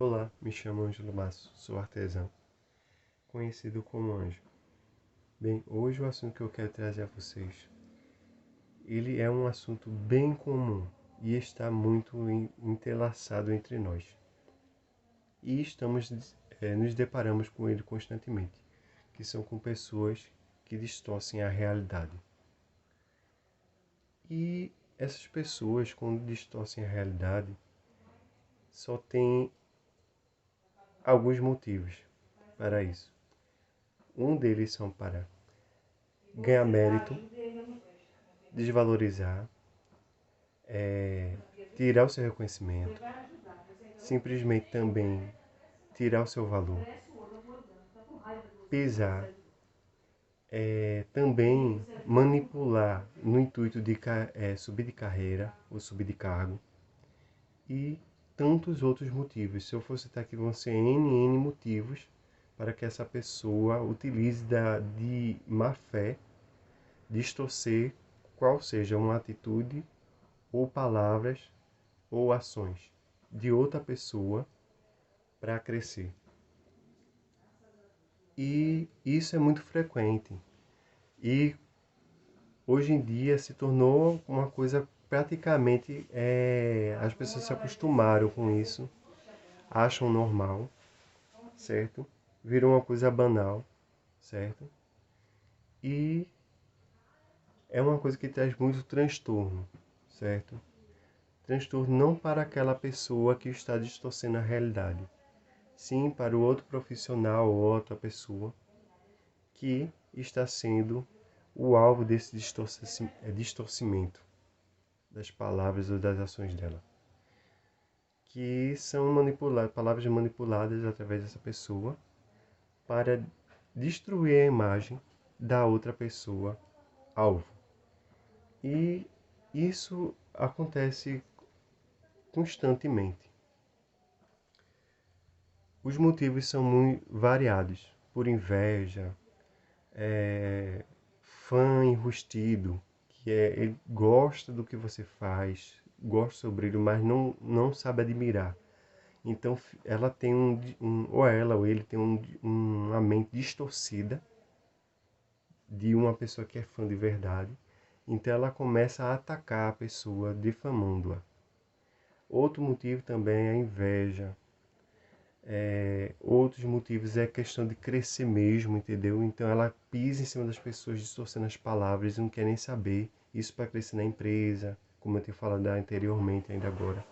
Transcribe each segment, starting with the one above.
Olá, me chamo Ângelo Masso, sou artesão, conhecido como Anjo. Bem, hoje o assunto que eu quero trazer a vocês, ele é um assunto bem comum e está muito entrelaçado entre nós. E nos deparamos com ele constantemente, que são com pessoas que distorcem a realidade. E essas pessoas, quando distorcem a realidade, só tem alguns motivos para isso. Um deles são para ganhar mérito, desvalorizar, tirar o seu reconhecimento, simplesmente também tirar o seu valor, pisar, também manipular no intuito de subir de carreira ou subir de cargo e tantos outros motivos. Se eu for citar aqui, vão ser N motivos para que essa pessoa utilize de má fé, distorcer qual seja uma atitude ou palavras ou ações de outra pessoa para crescer. E isso é muito frequente. E hoje em dia se tornou uma coisa praticamente, as pessoas se acostumaram com isso, acham normal, certo? Virou uma coisa banal, certo? E é uma coisa que traz muito transtorno, certo? Transtorno não para aquela pessoa que está distorcendo a realidade, sim para o outro profissional ou outra pessoa que está sendo o alvo desse distorcimento das palavras ou das ações dela, que são palavras manipuladas através dessa pessoa para destruir a imagem da outra pessoa alvo. E isso acontece constantemente. Os motivos são muito variados, por inveja, fã enrustido, ele gosta do que você faz, gosta do seu brilho, mas não sabe admirar. Então ela tem ou ela ou ele tem uma mente distorcida de uma pessoa que é fã de verdade. Então ela começa a atacar a pessoa, difamando-a. Outro motivo também é a inveja. Outros motivos é a questão de crescer mesmo, entendeu? Então ela pisa em cima das pessoas, distorcendo as palavras e não quer nem saber. Isso para crescer na empresa, como eu tenho falado anteriormente, ainda agora.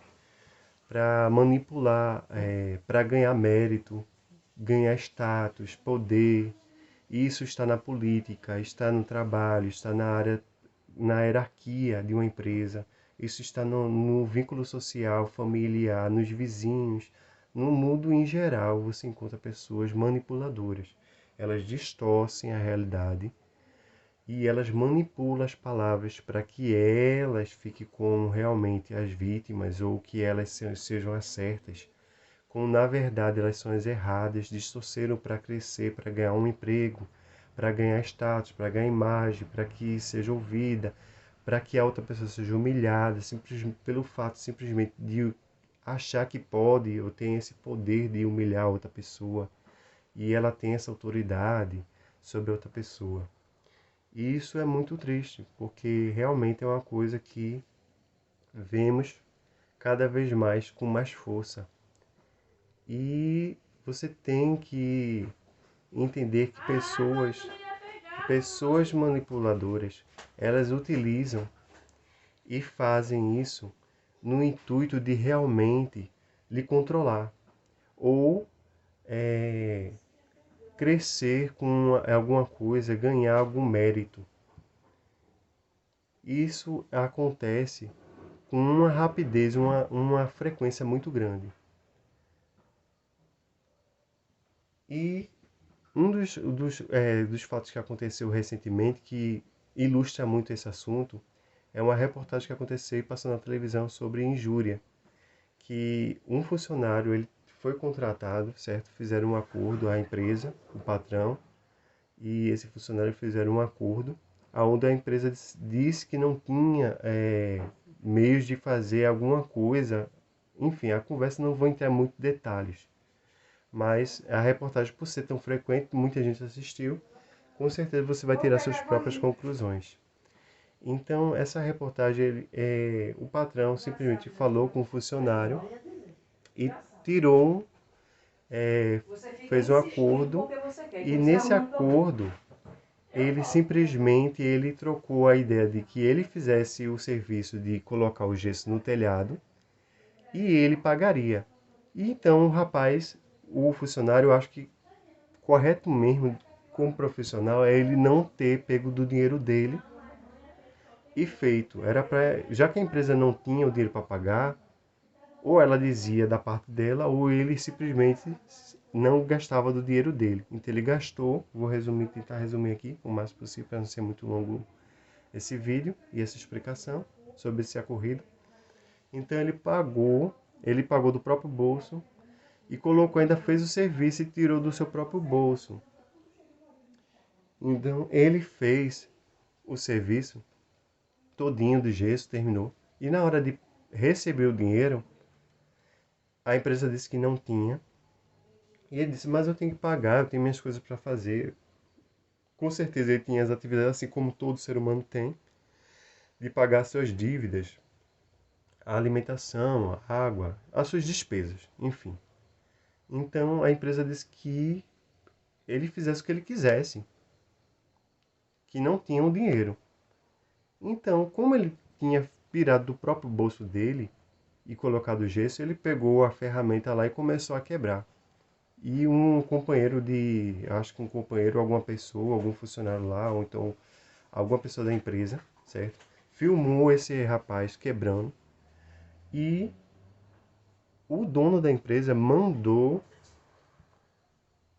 Para manipular, para ganhar mérito, ganhar status, poder. Isso está na política, está no trabalho, está na hierarquia de uma empresa. Isso está no vínculo social, familiar, nos vizinhos. No mundo em geral, você encontra pessoas manipuladoras. Elas distorcem a realidade e elas manipulam as palavras para que elas fiquem como realmente as vítimas ou que elas sejam as certas, quando na verdade elas são as erradas, distorceram para crescer, para ganhar um emprego, para ganhar status, para ganhar imagem, para que seja ouvida, para que a outra pessoa seja humilhada, simplesmente pelo fato simplesmente de achar que pode ou tem esse poder de humilhar a outra pessoa e ela tem essa autoridade sobre a outra pessoa. E isso é muito triste, porque realmente é uma coisa que vemos cada vez mais com mais força. E você tem que entender que pessoas manipuladoras, elas utilizam e fazem isso no intuito de realmente lhe controlar ou crescer com alguma coisa, ganhar algum mérito. Isso acontece com uma rapidez, uma frequência muito grande. E um dos fatos que aconteceu recentemente, que ilustra muito esse assunto, é uma reportagem que aconteceu e passou na televisão sobre injúria, que um funcionário ele foi contratado, certo? Fizeram um acordo, a empresa, o patrão, e esse funcionário fizeram um acordo, onde a empresa disse que não tinha meios de fazer alguma coisa Enfim, a conversa não vou entrar muito em detalhes, mas a reportagem, por ser tão frequente, muita gente assistiu, com certeza você vai tirar suas próprias conclusões. Então, essa reportagem, o patrão simplesmente falou com o funcionário e tirou, fez um acordo, e nesse acordo ele trocou a ideia de que ele fizesse o serviço de colocar o gesso no telhado e ele pagaria. E então o rapaz, o funcionário, eu acho que correto mesmo como profissional é ele não ter pego do dinheiro dele e feito. Era para, já que a empresa não tinha o dinheiro para pagar, ou ela dizia da parte dela, ou ele simplesmente não gastava do dinheiro dele. Então ele gastou, vou resumir, tentar resumir aqui o mais possível para não ser muito longo esse vídeo e essa explicação sobre esse ocorrido. Então ele pagou do próprio bolso e colocou, ainda fez o serviço e tirou do seu próprio bolso. Então ele fez o serviço todinho do gesso, terminou. E na hora de receber o dinheiro, a empresa disse que não tinha. E ele disse, mas eu tenho que pagar, eu tenho minhas coisas para fazer. Com certeza ele tinha as atividades, assim como todo ser humano tem, de pagar suas dívidas, a alimentação, a água, as suas despesas, enfim. Então a empresa disse que ele fizesse o que ele quisesse, que não tinha o dinheiro. Então, como ele tinha tirado do próprio bolso dele e colocado o gesso, ele pegou a ferramenta lá e começou a quebrar. E um companheiro acho que um companheiro, alguma pessoa, algum funcionário lá, ou então alguma pessoa da empresa, certo? Filmou esse rapaz quebrando e o dono da empresa mandou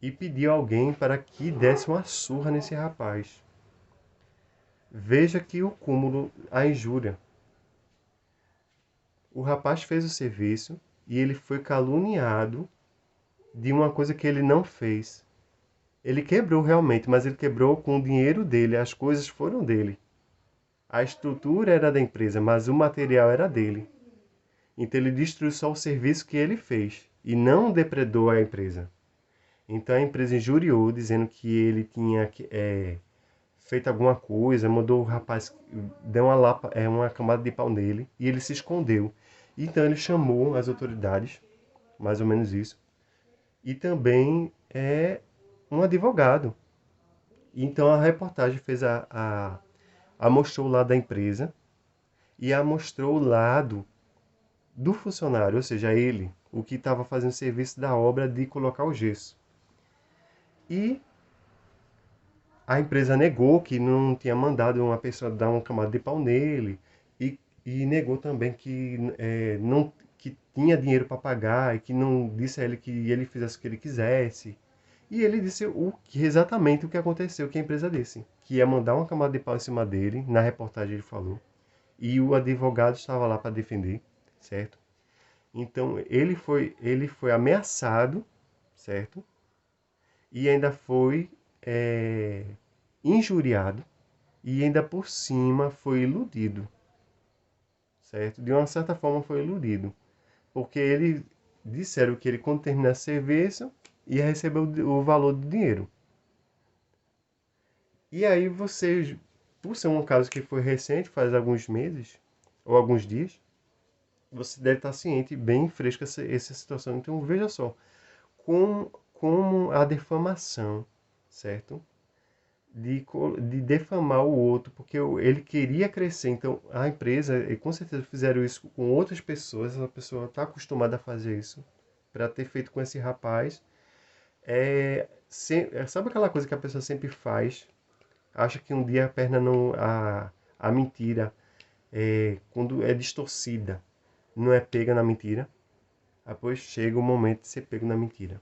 e pediu a alguém para que desse uma surra nesse rapaz. Veja que o cúmulo, a injúria. O rapaz fez o serviço e ele foi caluniado de uma coisa que ele não fez. Ele quebrou realmente, mas ele quebrou com o dinheiro dele, as coisas foram dele. A estrutura era da empresa, mas o material era dele. Então ele destruiu só o serviço que ele fez e não depredou a empresa. Então a empresa injuriou, dizendo que ele tinha feito alguma coisa, mandou o rapaz, deu uma camada de pau nele e ele se escondeu. Então ele chamou as autoridades, mais ou menos isso, e também um advogado. Então a reportagem fez mostrou o lado da empresa e mostrou o lado do funcionário, ou seja, ele, o que estava fazendo serviço da obra de colocar o gesso. E a empresa negou que não tinha mandado uma pessoa dar uma camada de pau nele e negou também que não que tinha dinheiro para pagar e que não disse a ele que ele fizesse o que ele quisesse. E ele disse exatamente o que aconteceu, que a empresa disse, que ia mandar uma camada de pau em cima dele, na reportagem ele falou, e o advogado estava lá para defender, certo? Então ele foi ameaçado, certo? E ainda foi injuriado e ainda por cima foi iludido, certo? De uma certa forma foi iludido, porque ele disseram que ele quando terminasse o serviço ia receber o valor do dinheiro. E aí você, por ser um caso que foi recente, faz alguns meses ou alguns dias, você deve estar ciente, bem fresca essa situação. Então veja só, como a defamação, certo? De defamar o outro, porque ele queria crescer. Então a empresa, e com certeza fizeram isso com outras pessoas, essa pessoa está acostumada a fazer isso, para ter feito com esse rapaz. Sabe aquela coisa que a pessoa sempre faz? Acha que um dia a perna não. A mentira, quando é distorcida, não é pega na mentira. Depois chega o momento de ser pego na mentira.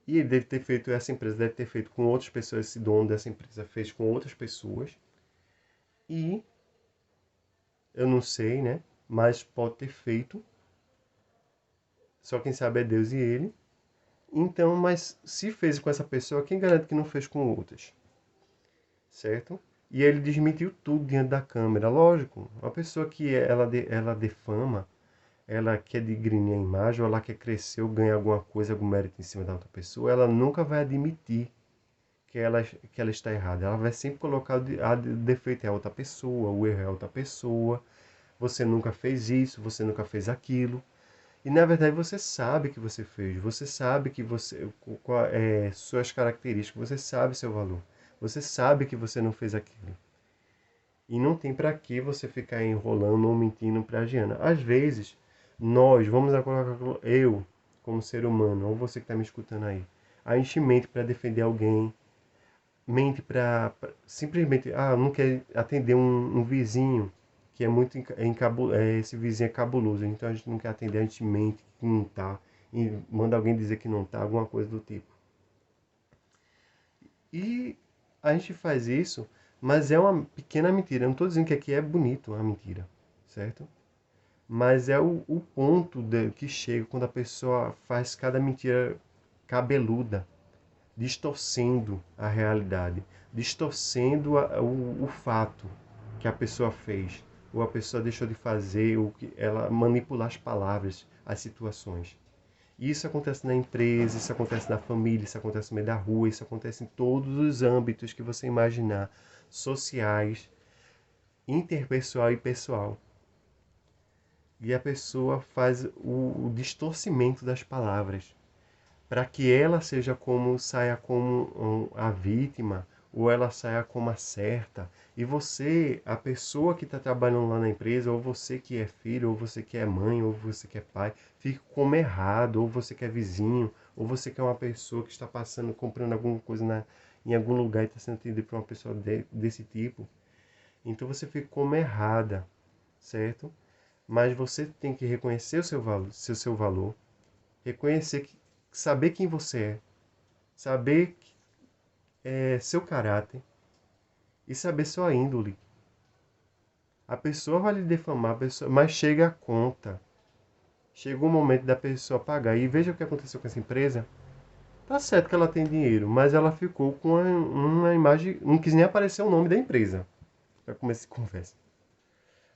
E ele deve ter feito, essa empresa deve ter feito com outras pessoas, esse dono dessa empresa fez com outras pessoas. E eu não sei, né? Mas pode ter feito. Só quem sabe é Deus e ele. Então, mas se fez com essa pessoa, quem garante que não fez com outras? Certo? E ele desmentiu tudo diante da câmera. Lógico, uma pessoa que ela defama, ela quer digrinir a imagem, ou ela quer crescer ou ganhar alguma coisa, algum mérito em cima da outra pessoa, ela nunca vai admitir que ela está errada. Ela vai sempre colocar o defeito é a outra pessoa, o erro é a outra pessoa. Você nunca fez isso, você nunca fez aquilo. E na verdade você sabe que você fez, você sabe que você, suas características, você sabe seu valor. Você sabe que você não fez aquilo. E não tem para que você ficar enrolando ou mentindo para a Giana. Às vezes, vamos colocar eu, como ser humano, ou você que está me escutando aí, a gente mente para defender alguém, mente para simplesmente, não quer atender um vizinho que é muito esse vizinho é cabuloso, então a gente não quer atender, a gente mente que não tá, e manda alguém dizer que não tá, alguma coisa do tipo. E a gente faz isso, mas é uma pequena mentira. Eu não estou dizendo que aqui é bonito uma mentira, certo? Mas é o ponto que chega quando a pessoa faz cada mentira cabeluda, distorcendo a realidade, distorcendo o fato que a pessoa fez, ou a pessoa deixou de fazer, ou que ela manipular as palavras, as situações. Isso acontece na empresa, isso acontece na família, isso acontece no meio da rua, isso acontece em todos os âmbitos que você imaginar, sociais, interpessoal e pessoal. E a pessoa faz o distorcimento das palavras para que ela saia como a vítima ou ela saia como a certa. E você, a pessoa que está trabalhando lá na empresa, ou você que é filho, ou você que é mãe, ou você que é pai, fica como errado, ou você que é vizinho, ou você que é uma pessoa que está passando, comprando alguma coisa em algum lugar e está sendo atendido por uma pessoa desse tipo. Então você fica como errada, certo? Mas você tem que reconhecer o seu valor, reconhecer saber quem você é, saber seu caráter e saber sua índole. A pessoa vai lhe defamar, mas chega a conta. Chegou o momento da pessoa pagar. E veja o que aconteceu com essa empresa. Tá certo que ela tem dinheiro, mas ela ficou com uma imagem. Não quis nem aparecer o nome da empresa para começar a conversa.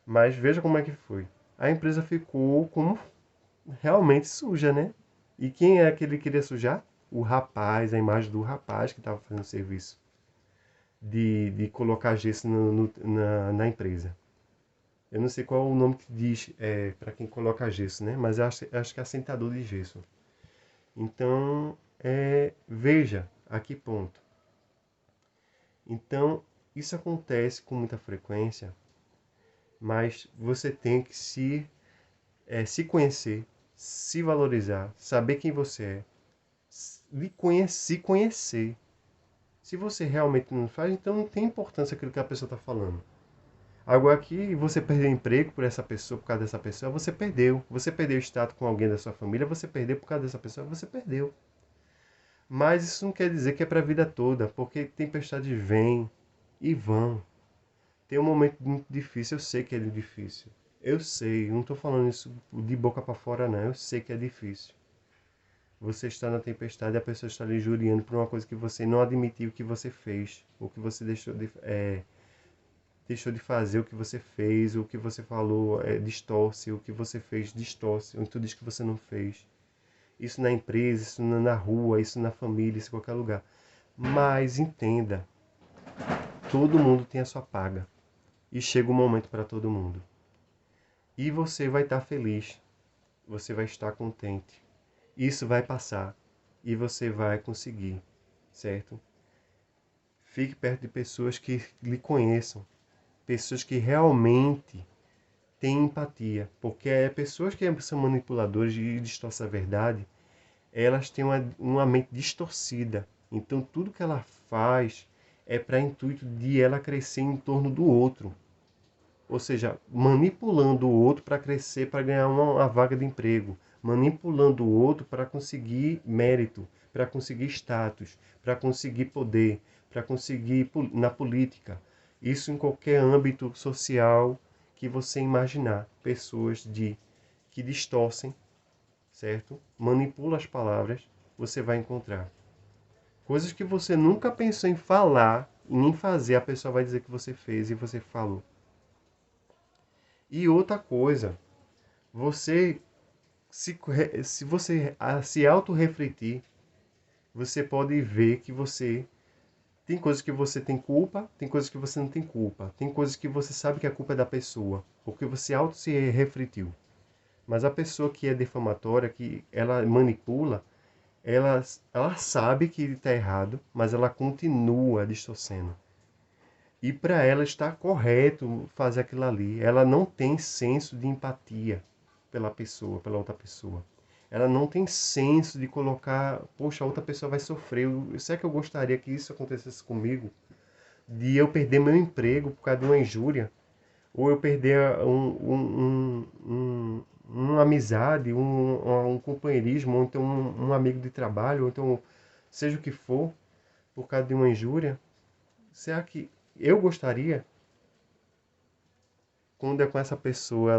Mas veja como é que foi. A empresa ficou como realmente suja, né? E quem é que ele queria sujar? O rapaz, a imagem do rapaz que estava fazendo o serviço de colocar gesso na empresa. Eu não sei qual é o nome que diz para quem coloca gesso, né? Mas acho que é assentador de gesso. Então, veja a que ponto. Então, isso acontece com muita frequência, mas você tem que se conhecer, se valorizar, saber quem você é, se conhecer. Se você realmente não faz, então não tem importância aquilo que a pessoa está falando. Agora que você perdeu o emprego por essa pessoa, por causa dessa pessoa, você perdeu. Você perdeu o status com alguém da sua família, você perdeu por causa dessa pessoa, você perdeu. Mas isso não quer dizer que é para a vida toda, porque tempestades vêm e vão. Tem um momento muito difícil, eu sei que é difícil. Eu sei, não estou falando isso de boca para fora não, eu sei que é difícil. Você está na tempestade e a pessoa está lhe injuriando por uma coisa que você não admitiu que você fez, ou que você deixou de fazer o que você fez, o que você falou distorce, o que você fez distorce, ou tudo isso que você não fez. Isso na empresa, isso na rua, isso na família, isso em qualquer lugar. Mas entenda, todo mundo tem a sua paga. E chega um momento para todo mundo. E você vai estar feliz, você vai estar contente. Isso vai passar e você vai conseguir, certo? Fique perto de pessoas que lhe conheçam, pessoas que realmente têm empatia, porque pessoas que são manipuladoras e distorcem a verdade, elas têm uma mente distorcida. Então tudo que ela faz é para intuito de ela crescer em torno do outro. Ou seja, manipulando o outro para crescer, para ganhar uma vaga de emprego, manipulando o outro para conseguir mérito, para conseguir status, para conseguir poder, para conseguir na política. Isso em qualquer âmbito social que você imaginar. Pessoas que distorcem, certo? Manipula as palavras, você vai encontrar. Coisas que você nunca pensou em falar e nem fazer, a pessoa vai dizer que você fez e você falou. E outra coisa, Você, se você se auto-refletir, você pode ver que você tem coisas que você tem culpa, tem coisas que você não tem culpa. Tem coisas que você sabe que a culpa é da pessoa, porque você auto se refletiu. Mas a pessoa que é difamatória, que ela manipula, ela, ela sabe que está errado, mas ela continua distorcendo. E para ela está correto fazer aquilo ali. Ela não tem senso de empatia pela pessoa, pela outra pessoa. Ela não tem senso de colocar, poxa, a outra pessoa vai sofrer. Será que eu gostaria que isso acontecesse comigo? De eu perder meu emprego por causa de uma injúria? Ou eu perder uma amizade, um companheirismo, ou então um amigo de trabalho, ou então seja o que for, por causa de uma injúria? Será que eu gostaria? Quando é com essa pessoa,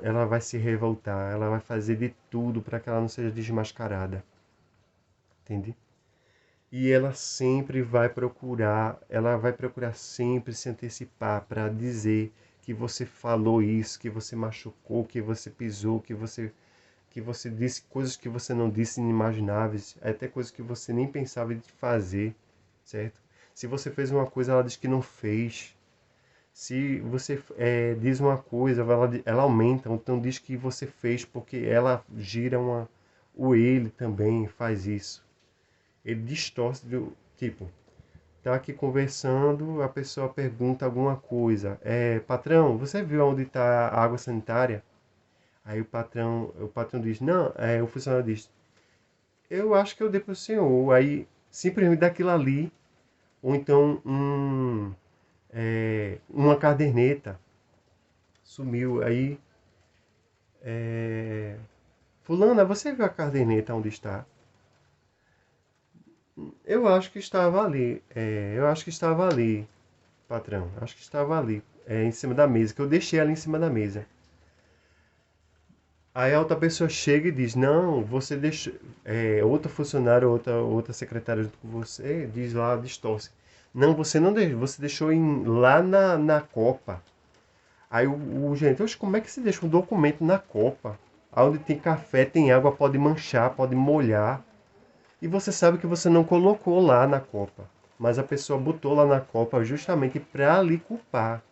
ela vai se revoltar, ela vai fazer de tudo para que ela não seja desmascarada, entende? E ela vai procurar sempre se antecipar para dizer que você falou isso, que você machucou, que você pisou, que você disse coisas que você não disse inimagináveis, até coisas que você nem pensava de fazer, certo? Se você fez uma coisa, ela diz que não fez. Se você diz uma coisa, ela aumenta, então diz que você fez porque ela gira o ele também faz isso. Ele distorce do tipo, tá aqui conversando, a pessoa pergunta alguma coisa. Patrão, você viu onde está a água sanitária? Aí o patrão diz, não, o funcionário diz, eu acho que eu dei para o senhor. Aí simplesmente daquilo ali, ou então uma caderneta sumiu. Aí fulana, você viu a caderneta onde está? Eu acho que estava ali. Eu acho que estava ali, patrão. Acho que estava ali, em cima da mesa, que eu deixei ela em cima da mesa. Aí a outra pessoa chega e diz, não, você deixou. Outra funcionária, outra secretária junto com você, diz lá, distorce. Não, você não deixou, você deixou lá na copa. Aí o gerente, oxe, como é que se deixa um documento na copa? Onde tem café, tem água, pode manchar, pode molhar. E você sabe que você não colocou lá na copa. Mas a pessoa botou lá na copa justamente para lhe culpar,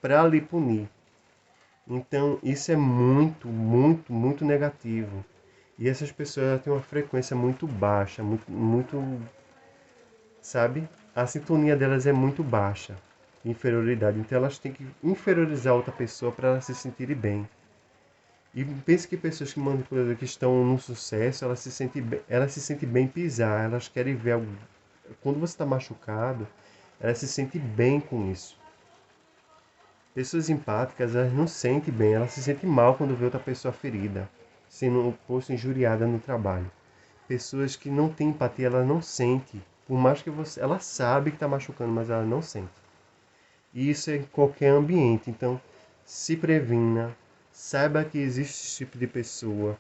para lhe punir. Então isso é muito, muito, muito negativo. E essas pessoas têm uma frequência muito baixa, muito, muito, sabe? A sintonia delas é muito baixa, inferioridade. Então elas têm que inferiorizar outra pessoa para elas se sentirem bem. E pense que pessoas que manipulam, que estão no sucesso, elas se sentem bem em pisar, elas querem ver algo. Quando você está machucado, elas se sentem bem com isso. Pessoas empáticas, elas não sentem bem, elas se sentem mal quando vê outra pessoa ferida, sendo posto injuriada no trabalho. Pessoas que não têm empatia, ela não sente. Por mais que você, ela sabe que está machucando, mas ela não sente. E isso é em qualquer ambiente. Então, se previna, saiba que existe esse tipo de pessoa.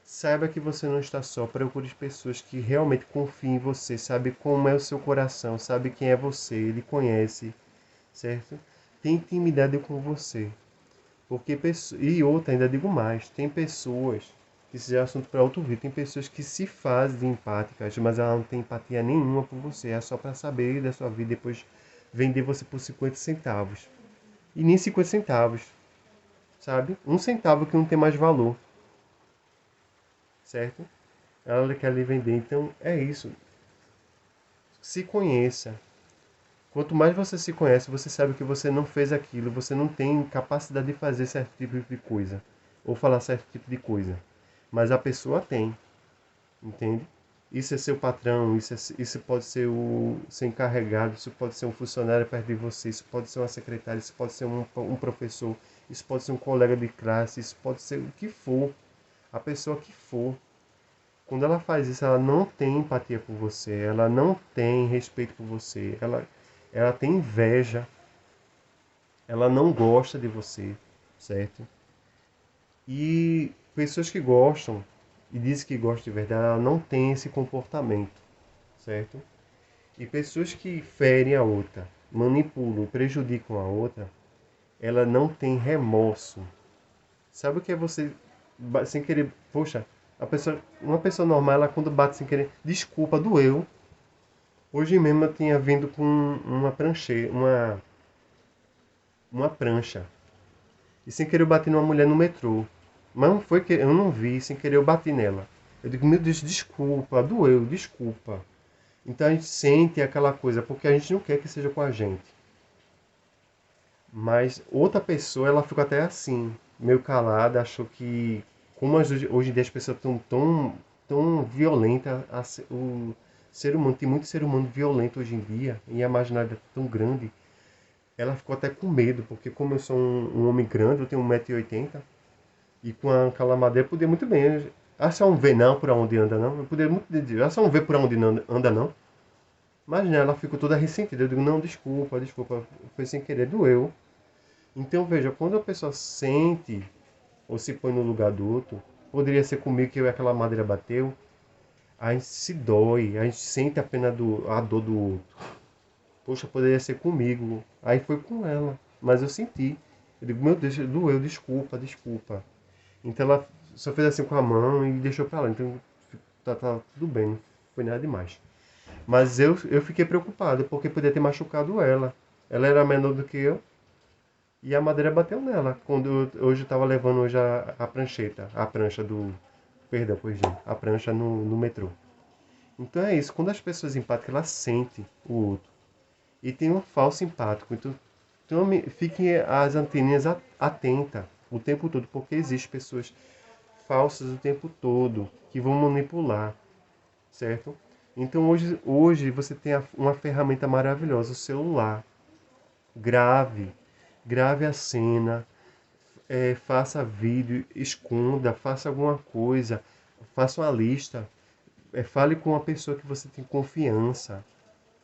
Saiba que você não está só. Procure pessoas que realmente confiem em você, sabe como é o seu coração, sabe quem é você, ele conhece, certo? Tem intimidade com você. E outra, ainda digo mais, tem pessoas, que isso já é assunto para outro vídeo, tem pessoas que se fazem de empáticas, mas ela não tem empatia nenhuma por você, é só para saber da sua vida e depois vender você por 50 centavos. E nem 50 centavos, sabe? Um centavo que não tem mais valor, certo? Ela quer lhe vender, então é isso. Se conheça. Quanto mais você se conhece, você sabe que você não fez aquilo, você não tem capacidade de fazer certo tipo de coisa, ou falar certo tipo de coisa. Mas a pessoa tem, entende? Isso é seu patrão, isso pode ser o seu encarregado, isso pode ser um funcionário perto de você, isso pode ser uma secretária, isso pode ser um professor, isso pode ser um colega de classe, isso pode ser o que for, a pessoa que for. Quando ela faz isso, ela não tem empatia por você, ela não tem respeito por você, ela tem inveja, ela não gosta de você, certo? E pessoas que gostam e dizem que gostam de verdade, ela não tem esse comportamento, certo? E pessoas que ferem a outra, manipulam, prejudicam a outra, ela não tem remorso. Sabe o que é você sem querer, poxa, uma pessoa normal, ela quando bate sem querer, desculpa, doeu. Hoje mesmo eu tinha vindo com uma prancha. E sem querer eu bati numa mulher no metrô. Mas não foi que eu não vi, sem querer eu bati nela. Eu digo, meu Deus, desculpa, doeu, desculpa. Então a gente sente aquela coisa, porque a gente não quer que seja com a gente. Mas outra pessoa, ela ficou até assim, meio calada, achou que, como hoje em dia as pessoas estão tão violentas, o ser humano, tem muito ser humano violento hoje em dia, e a marginalidade é tão grande, ela ficou até com medo, porque como eu sou um homem grande, eu tenho 1,80 m, e com aquela madeira eu podia muito bem. Ah, só um ver não por onde anda não. Eu poderia muito dizer, ah, só um ver por onde anda não. Mas né, ela ficou toda ressentida. Eu digo, não, desculpa, desculpa. Foi sem querer, doeu. Então veja, quando a pessoa sente ou se põe no lugar do outro, poderia ser comigo que eu e aquela madeira bateu. A gente se dói, a gente sente a dor do outro. Poxa, poderia ser comigo. Aí foi com ela. Mas eu senti. Eu digo, meu Deus, doeu, desculpa, desculpa. Então ela só fez assim com a mão e deixou pra lá. Então tá tudo bem, não foi nada demais. Mas eu fiquei preocupado, porque podia ter machucado ela. Ela era menor do que eu e a madeira bateu nela. Quando hoje eu estava levando hoje a prancheta, a prancha do. Perdão, corrigindo. A prancha no metrô. Então é isso, quando as pessoas empáticas, elas sentem o outro. E tem um falso empático. Então fiquem as anteninhas atentas o tempo todo, porque existem pessoas falsas o tempo todo, que vão manipular, certo? Então hoje você tem uma ferramenta maravilhosa, o celular. Grave, grave a cena, faça vídeo, esconda, faça alguma coisa, faça uma lista, fale com uma pessoa que você tem confiança,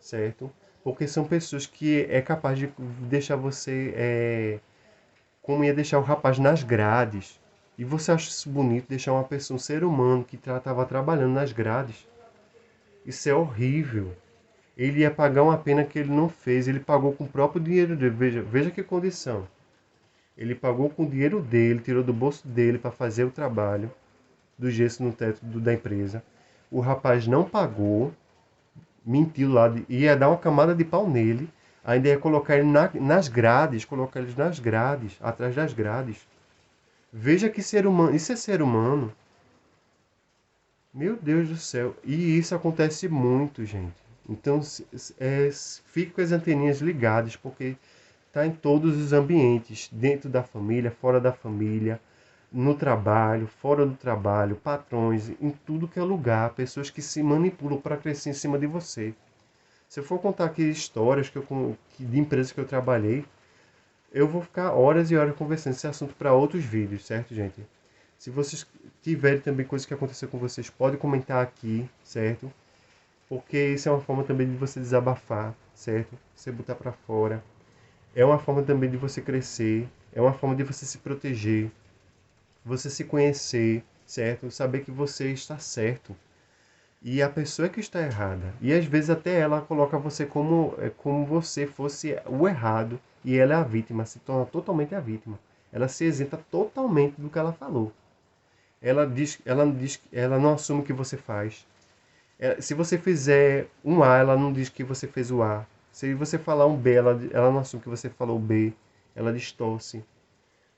certo? Porque são pessoas que é capaz de deixar você, como ia deixar o rapaz nas grades. E você acha isso bonito, deixar uma pessoa, um ser humano que estava trabalhando nas grades? Isso é horrível. Ele ia pagar uma pena que ele não fez, ele pagou com o próprio dinheiro dele. Veja que condição. Ele pagou com o dinheiro dele, tirou do bolso dele para fazer o trabalho do gesso no teto da empresa. O rapaz não pagou, mentiu lá, ia dar uma camada de pau nele, ainda ia colocar ele nas grades, colocar eles nas grades, atrás das grades. Veja que ser humano, isso é ser humano. Meu Deus do céu. E isso acontece muito, gente. Então, fique com as anteninhas ligadas, porque está em todos os ambientes, dentro da família, fora da família, no trabalho, fora do trabalho, patrões, em tudo que é lugar, pessoas que se manipulam para crescer em cima de você. Se eu for contar aqui histórias de empresas que eu trabalhei, eu vou ficar horas e horas conversando esse assunto para outros vídeos, certo, gente? Se vocês tiverem também coisas que aconteceram com vocês, pode comentar aqui, certo? Porque isso é uma forma também de você desabafar, certo? Você botar para fora. É uma forma também de você crescer, é uma forma de você se proteger, você se conhecer, certo? Saber que você está certo e a pessoa é que está errada. E às vezes até ela coloca você como você fosse o errado e ela é a vítima, se torna totalmente a vítima. Ela se isenta totalmente do que ela falou. Ela não assume o que você faz. Se você fizer um A, ela não diz que você fez o A. Se você falar um B, ela não assume que você falou o B. Ela distorce.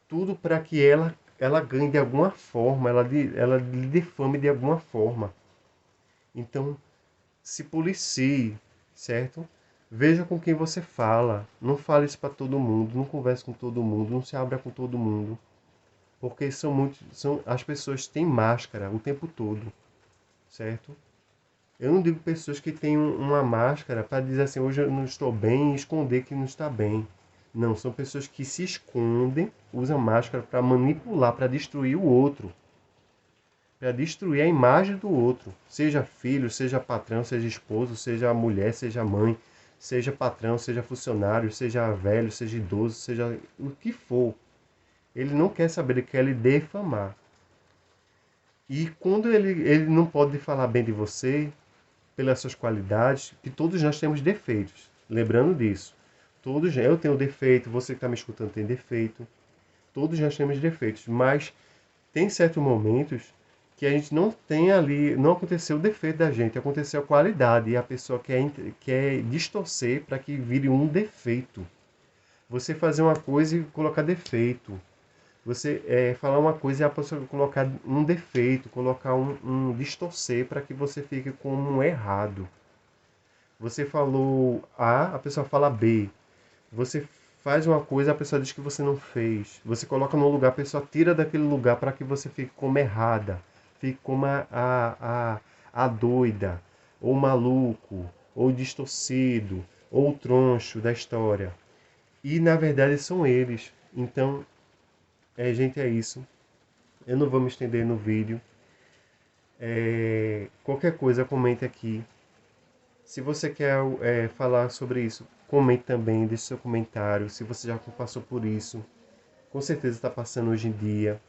Tudo para que ela ganhe de alguma forma, ela lhe defame de alguma forma. Então, se policie, certo? Veja com quem você fala. Não fale isso para todo mundo, não converse com todo mundo, não se abra com todo mundo. Porque as pessoas têm máscara o tempo todo, certo? Eu não digo pessoas que têm uma máscara para dizer assim, hoje eu não estou bem e esconder que não está bem. Não, são pessoas que se escondem, usam máscara para manipular, para destruir o outro. Para destruir a imagem do outro. Seja filho, seja patrão, seja esposo, seja mulher, seja mãe, seja patrão, seja funcionário, seja velho, seja idoso, seja o que for. Ele não quer saber, ele quer lhe defamar. E quando ele não pode falar bem de você, pelas suas qualidades, que todos nós temos defeitos. Lembrando disso. Eu tenho defeito, você que está me escutando tem defeito. Todos nós temos defeitos, mas tem certos momentos que a gente não tem ali, não aconteceu o defeito da gente, aconteceu a qualidade e a pessoa quer distorcer para que vire um defeito. Você fazer uma coisa e colocar defeito. Você falar uma coisa e a pessoa colocar um defeito, colocar um distorcer para que você fique como um errado. Você falou A, a pessoa fala B. Você faz uma coisa, a pessoa diz que você não fez. Você coloca num lugar, a pessoa tira daquele lugar para que você fique como errada. Fique como a doida, ou maluco, ou distorcido, ou troncho da história. E na verdade são eles. Então, gente, é isso. Eu não vou me estender no vídeo. Qualquer coisa, comente aqui. Se você quer falar sobre isso, comente também, deixe seu comentário. Se você já passou por isso, com certeza está passando hoje em dia.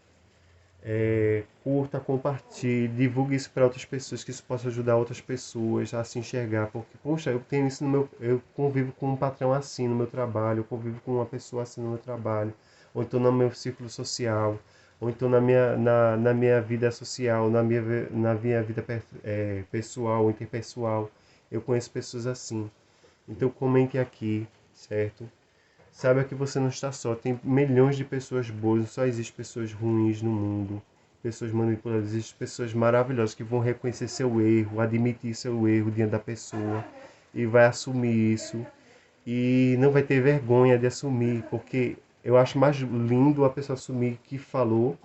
Curta, compartilhe, divulgue isso para outras pessoas, que isso possa ajudar outras pessoas a se enxergar. Porque, poxa, eu tenho isso no meu. Eu convivo com um patrão assim no meu trabalho, eu convivo com uma pessoa assim no meu trabalho, ou então no meu círculo social, ou então na minha vida social, na minha vida pessoal, interpessoal. Eu conheço pessoas assim. Então comente aqui, certo? Saiba que você não está só. Tem milhões de pessoas boas, não só existem pessoas ruins no mundo. Pessoas manipuladas, existem pessoas maravilhosas que vão reconhecer seu erro, admitir seu erro diante da pessoa e vai assumir isso. E não vai ter vergonha de assumir, porque eu acho mais lindo a pessoa assumir que falou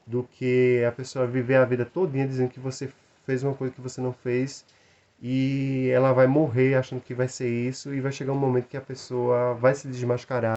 do que a pessoa viver a vida todinha dizendo que você fez uma coisa que você não fez e ela vai morrer achando que vai ser isso e vai chegar um momento que a pessoa vai se desmascarar